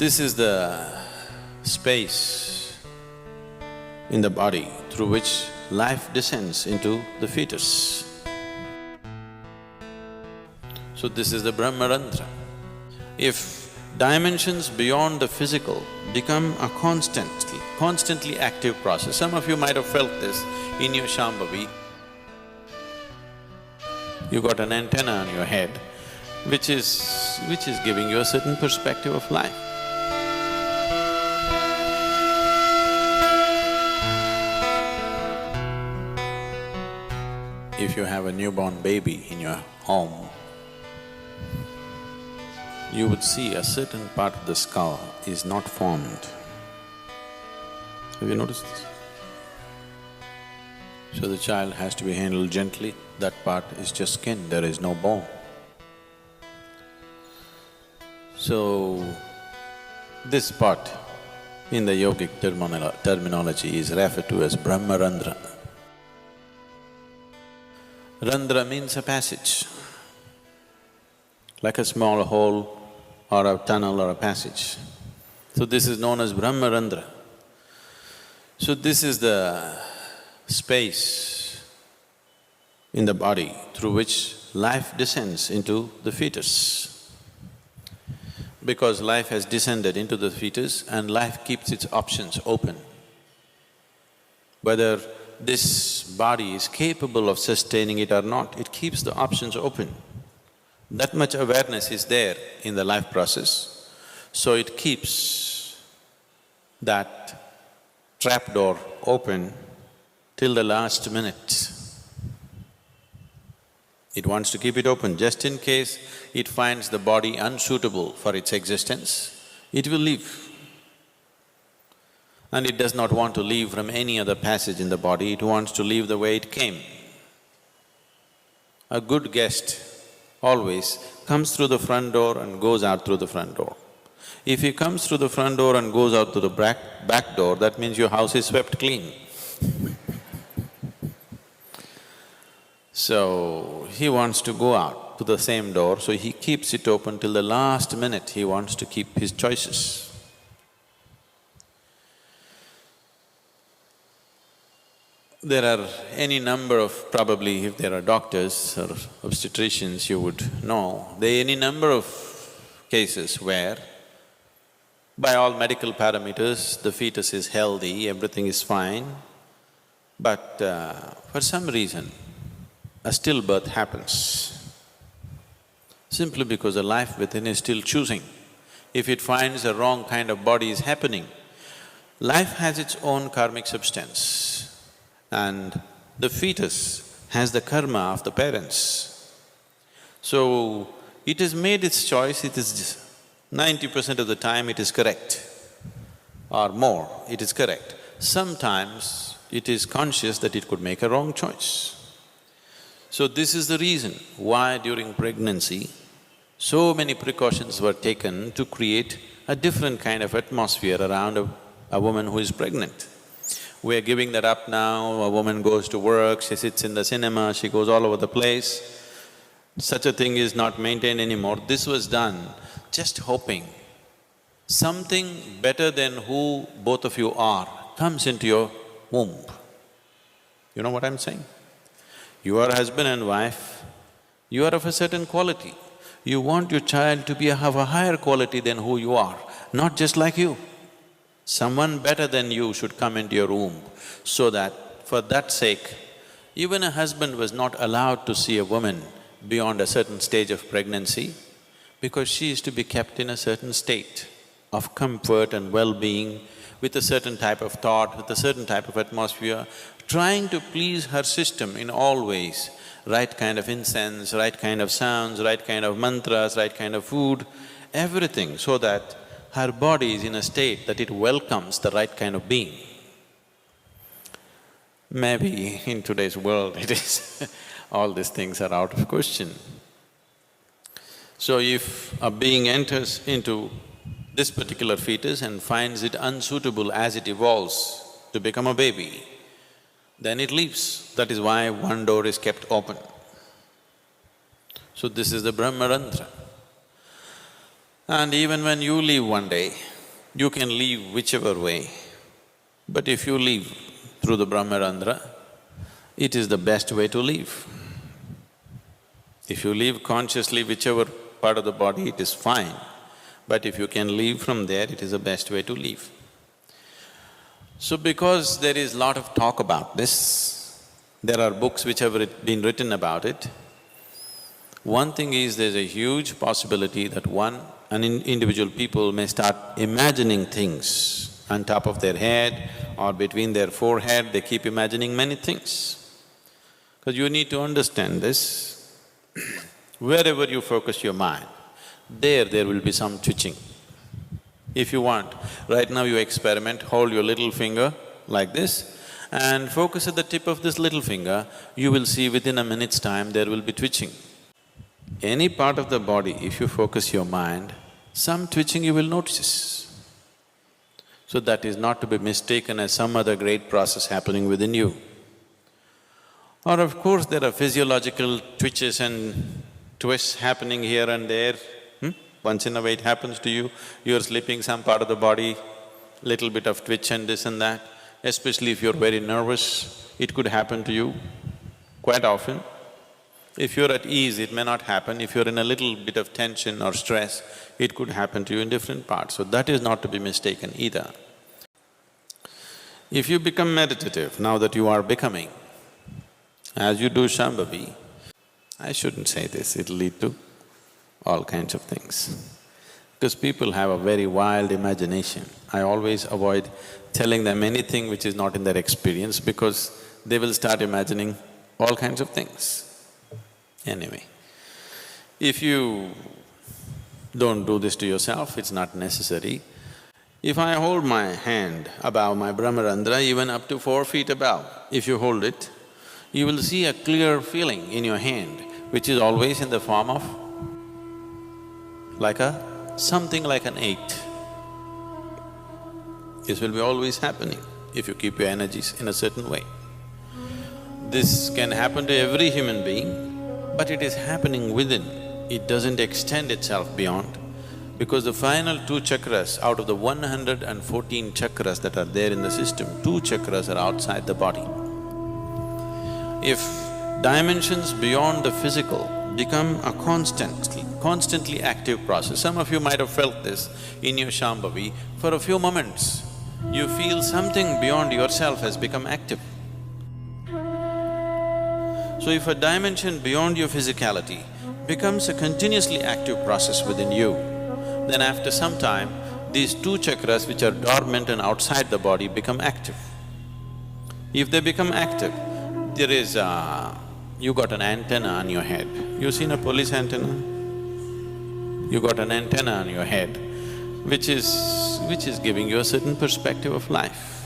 this is the space in the body through which life descends into the fetus. So this is the Brahmmarandhra. If dimensions beyond the physical become a constantly active process, some of you might have felt this in your Shambavi. You got an antenna on your head, which is giving you a certain perspective of life. If you have a newborn baby in your home, you would see a certain part of the skull is not formed. Have you noticed this? So the child has to be handled gently, that part is just skin, there is no bone. So, this part in the yogic terminology is referred to as Brahmmarandhra. Randhra means a passage, like a small hole or a tunnel or a passage. So this is known as Brahmmarandhra. So this is the space in the body through which life descends into the fetus. Because life has descended into the fetus and life keeps its options open. Whether this body is capable of sustaining it or not, it keeps the options open. That much awareness is there in the life process, so it keeps that trapdoor open till the last minute. It wants to keep it open just in case it finds the body unsuitable for its existence, it will leave. And it does not want to leave from any other passage in the body, it wants to leave the way it came. A good guest always comes through the front door and goes out through the front door. If he comes through the front door and goes out through the back door, that means your house is swept clean. So, he wants to go out to the same door, so he keeps it open till the last minute, he wants to keep his choices. There are any number of… probably if there are doctors or obstetricians, you would know, there are any number of cases where by all medical parameters, the fetus is healthy, everything is fine, but for some reason, a stillbirth happens, simply because the life within is still choosing. If it finds a wrong kind of body is happening, life has its own karmic substance and the fetus has the karma of the parents. So, it has made its choice, it is 90% of the time it is correct or more, it is correct. Sometimes it is conscious that it could make a wrong choice. So this is the reason why during pregnancy, so many precautions were taken to create a different kind of atmosphere around a woman who is pregnant. We're giving that up now, a woman goes to work, she sits in the cinema, she goes all over the place. Such a thing is not maintained anymore. This was done just hoping something better than who both of you are comes into your womb. You know what I'm saying? You are husband and wife, you are of a certain quality. You want your child to have a higher quality than who you are, not just like you. Someone better than you should come into your womb, so that for that sake, even a husband was not allowed to see a woman beyond a certain stage of pregnancy, because she is to be kept in a certain state of comfort and well-being, with a certain type of thought, with a certain type of atmosphere, trying to please her system in all ways, right kind of incense, right kind of sounds, right kind of mantras, right kind of food, everything, so that her body is in a state that it welcomes the right kind of being. Maybe in today's world it is all these things are out of question. So if a being enters into this particular fetus and finds it unsuitable as it evolves to become a baby, then it leaves. That is why one door is kept open. So this is the Brahmmarandhra. And even when you leave one day, You can live whichever way, but if you live through the Brahmarandhra, it is the best way to live. If you live consciously whichever part of the body, it is fine, but if you can live from there, it is the best way to live. So because there is lot of talk about this, there are books which have been written about it, one thing is there's a huge possibility that individual people may start imagining things on top of their head or between their forehead, they keep imagining many things. Because you need to understand this, wherever you focus your mind, there will be some twitching. If you want, right now you experiment, hold your little finger like this and focus at the tip of this little finger, you will see within a minute's time there will be twitching. Any part of the body, if you focus your mind, some twitching you will notice. So that is not to be mistaken as some other great process happening within you. Or of course, there are physiological twitches and twists happening here and there. Once in a way it happens to you, you're sleeping, some part of the body, little bit of twitch and this and that. Especially if you're very nervous, it could happen to you quite often. If you're at ease, it may not happen. If you're in a little bit of tension or stress, it could happen to you in different parts. So that is not to be mistaken either. If you become meditative, now that you are becoming, as you do Shambavi, I shouldn't say this, it'll lead to all kinds of things. Because people have a very wild imagination. I always avoid telling them anything which is not in their experience because they will start imagining all kinds of things. Anyway, if you don't do this to yourself, it's not necessary. If I hold my hand above my Brahmarandhra, even up to 4 feet above, if you hold it, you will see a clear feeling in your hand, which is always in the form of something like an 8. This will be always happening if you keep your energies in a certain way. This can happen to every human being, but it is happening within, it doesn't extend itself beyond, because the final 2 chakras out of the 114 chakras that are there in the system, 2 chakras are outside the body. If dimensions beyond the physical become a constantly active process, some of you might have felt this in your Shambavi, for a few moments, you feel something beyond yourself has become active. So if a dimension beyond your physicality becomes a continuously active process within you, then after some time, these 2 chakras which are dormant and outside the body become active. If they become active, there is you got an antenna on your head. You seen a police antenna? You got an antenna on your head, which is giving you a certain perspective of life.